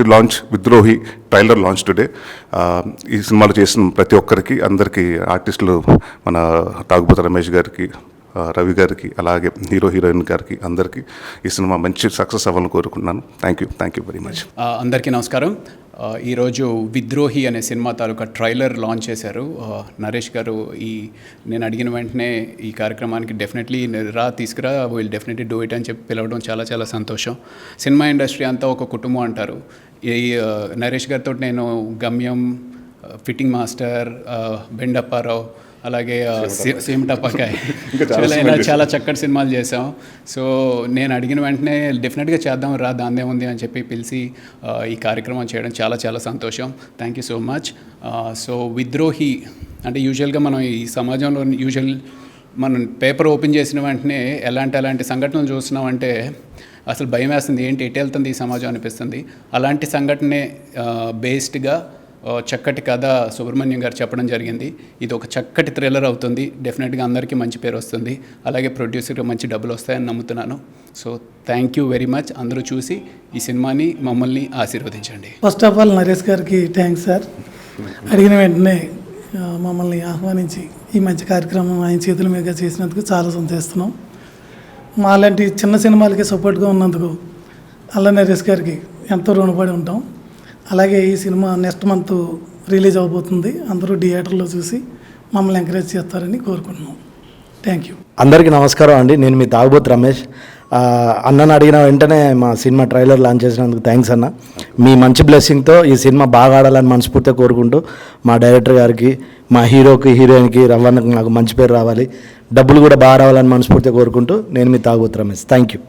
To launch Vidrohi trailer launch today. ఈ సినిమాలో చేసిన ప్రతి ఒక్కరికి అందరికీ ఆర్టిస్టులు మన తాగుబోతు రమేష్ గారికి, రవి గారికి, అలాగే హీరోయిన్ గారికి అందరికీ ఈ సినిమా మంచి సక్సెస్ అవ్వాలని కోరుకుంటున్నాను. Thank you very much. అందరికీ నమస్కారం. ఈరోజు విద్రోహి అనే సినిమా తాలూకా ట్రైలర్ లాంచ్ చేశారు నరేష్ గారు. నేను అడిగిన వెంటనే ఈ కార్యక్రమానికి డెఫినెట్లీ తీసుకురా, విల్ డెఫినెట్లీ డూ ఇట్ అని చెప్పి పిలవడం చాలా చాలా సంతోషం. సినిమా ఇండస్ట్రీ అంతా ఒక కుటుంబం అంటారు. ఈ నరేష్ గారితో నేను గమ్యం, ఫిట్టింగ్ మాస్టర్, బెండప్పారావు, అలాగే సీమటపకాయ్ చాలా చక్కటి సినిమాలు చేసాం. సో నేను అడిగిన వెంటనే డెఫినెట్గా చేద్దాం రా, దాందే ఉంది అని చెప్పి పిలిచి ఈ కార్యక్రమం చేయడం చాలా చాలా సంతోషం. Thank you so much. So Vidrohi అంటే యూజువల్గా మనం ఈ సమాజంలో మనం పేపర్ ఓపెన్ చేసిన వెంటనే ఎలాంటి సంఘటనలు చూస్తున్నామంటే అసలు భయం వేస్తుంది, ఏంటి ఎటు వెళ్తుంది ఈ సమాజం అనిపిస్తుంది. అలాంటి సంఘటనే బేస్డ్గా చక్కటి కథ సుబ్రహ్మణ్యం గారు చెప్పడం జరిగింది. ఇది ఒక చక్కటి థ్రిల్లర్ అవుతుంది. డెఫినెట్గా అందరికీ మంచి పేరు వస్తుంది, అలాగే ప్రొడ్యూసర్కి మంచి డబ్బులు వస్తాయని నమ్ముతున్నాను. So thank you very much. అందరూ చూసి ఈ సినిమాని మమ్మల్ని ఆశీర్వదించండి. ఫస్ట్ ఆఫ్ ఆల్ నరేష్ గారికి థ్యాంక్స్ సార్. అడిగిన వెంటనే మమ్మల్ని ఆహ్వానించి ఈ మంచి కార్యక్రమం ఆయన చేతుల మీద చేసినందుకు చాలా సంతోషిస్తున్నాం. మాలాంటి చిన్న సినిమాలకి సపోర్ట్గా ఉన్నందుకు అల్ల నరేష్ గారికి ఎంతో రుణపడి ఉంటాం. అలాగే ఈ సినిమా నెక్స్ట్ మంత్ రిలీజ్ అవబోతుంది. అందరూ థియేటర్లో చూసి మమ్మల్ని ఎంకరేజ్ చేస్తారని కోరుకుంటున్నాం. Thank you. అందరికీ నమస్కారం అండి. నేను మీ తాగుబోతు రమేష్. అన్నను అడిగిన వెంటనే మా సినిమా ట్రైలర్ లాంచ్ చేసినందుకు థ్యాంక్స్ అన్న. మీ మంచి బ్లెస్సింగ్తో ఈ సినిమా బాగా ఆడాలని మనస్ఫూర్తిగా కోరుకుంటూ మా డైరెక్టర్ గారికి, మా హీరోకి, హీరోయిన్కి, రవ్వన్నకి నాకు మంచి పేరు రావాలి, డబ్బులు కూడా బాగా రావాలని మనస్ఫూర్తిగా కోరుకుంటూ నేను మీ తాగుబోతు రమేష్. Thank you.